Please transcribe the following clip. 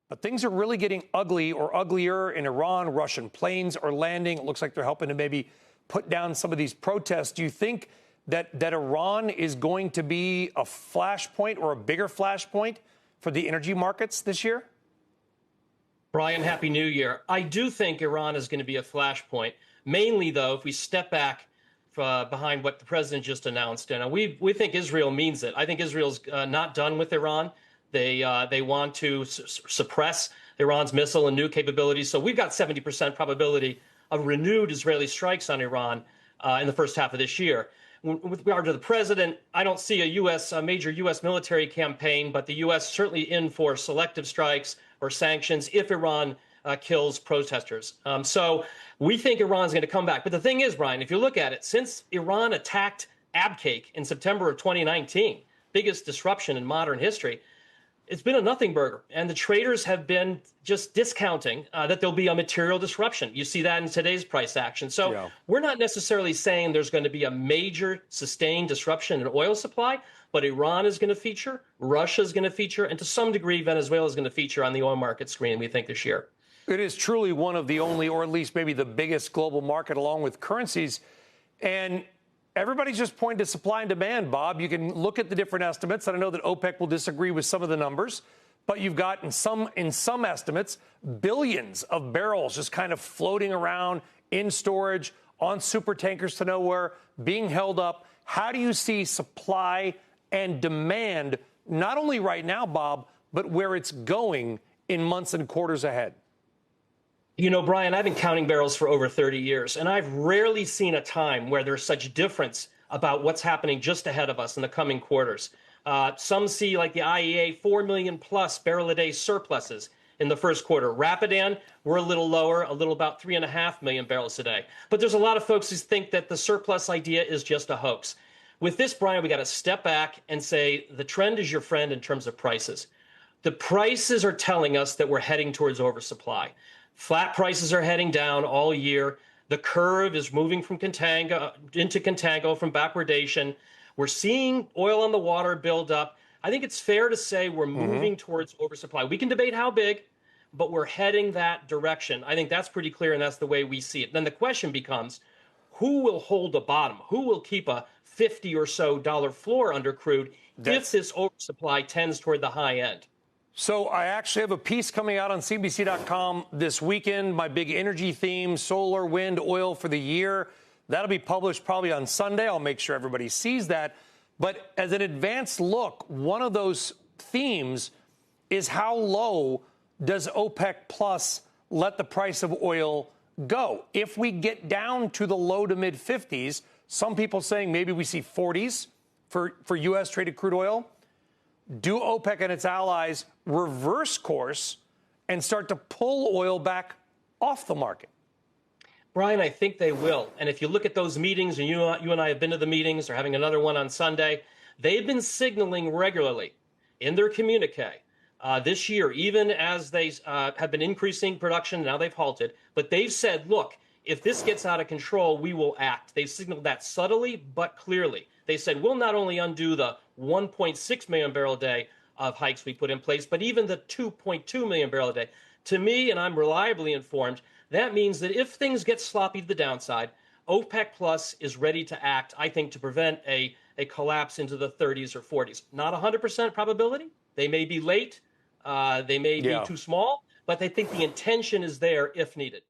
But things are really getting ugly or uglier in Iran. Russian planes are landing. It looks like they're helping to maybe put down some of these protests. Do you think that Iran is going to be a flashpoint or a bigger flashpoint for the energy markets this year? Brian, Happy New Year. I do think Iran is going to be a flashpoint. Mainly, though, if we step back behind what the president just announced, and we think Israel means it. I think Israel's not done with Iran. They want to suppress Iran's missile and nuke capabilities. So we've got 70% probability of renewed Israeli strikes on Iran in the first half of this year. With regard to the president, I don't see a major U.S. military campaign, but the U.S. certainly in for selective strikes or sanctions if Iran kills protesters. So we think Iran's going to come back. But the thing is, Brian, if you look at it, since Iran attacked Abqaiq in September of 2019, biggest disruption in modern history, it's been a nothing burger. And the traders have been just discounting that there'll be a material disruption. You see that in today's price action. So we're not necessarily saying there's going to be a major sustained disruption in oil supply, but Iran is going to feature, Russia is going to feature, and to some degree, Venezuela is going to feature on the oil market screen, we think, this year. It is truly one of the only, or at least maybe the biggest global market along with currencies. And everybody's just pointing to supply and demand, Bob. You can look at the different estimates. And I know that OPEC will disagree with some of the numbers, but you've got in some estimates, billions of barrels just kind of floating around in storage on super tankers to nowhere, being held up. How do you see supply and demand, not only right now, Bob, but where it's going in months and quarters ahead? You know, Brian, I've been counting barrels for over 30 years, and I've rarely seen a time where there's such difference about what's happening just ahead of us in the coming quarters. Some see, like the IEA, 4 million plus barrel a day surpluses in the first quarter. Rapidan, we're a little lower, about 3.5 million barrels a day. But there's a lot of folks who think that the surplus idea is just a hoax. With this, Brian, we got to step back and say the trend is your friend in terms of prices. The prices are telling us that we're heading towards oversupply. Flat prices are heading down all year. The curve is moving from contango into contango from backwardation. We're seeing oil on the water build up. I think it's fair to say we're moving towards oversupply. We can debate how big, but we're heading that direction. I think that's pretty clear, and that's the way we see it. Then the question becomes, who will hold the bottom? Who will keep a $50 or so floor under crude if this oversupply tends toward the high end? So I actually have a piece coming out on CNBC.com this weekend, my big energy theme, solar, wind, oil for the year. That'll be published probably on Sunday. I'll make sure everybody sees that. But as an advanced look, one of those themes is how low does OPEC Plus let the price of oil go? If we get down to the low to mid 50s, some people saying maybe we see 40s for U.S. traded crude oil. Do OPEC and its allies reverse course and start to pull oil back off the market? Brian, I think they will. And if you look at those meetings, and you and I have been to the meetings, or having another one on Sunday, they've been signaling regularly in their communique this year, even as they have been increasing production, now they've halted, but they've said, look, if this gets out of control, we will act. They've signaled that subtly but clearly. They said, we'll not only undo the 1.6 million barrel a day of hikes we put in place, but even the 2.2 million barrel a day. To me, and I'm reliably informed, that means that if things get sloppy to the downside, OPEC Plus is ready to act, I think, to prevent a collapse into the 30s or 40s. Not 100% probability. They may be late. They may be too small, but they think the intention is there if needed.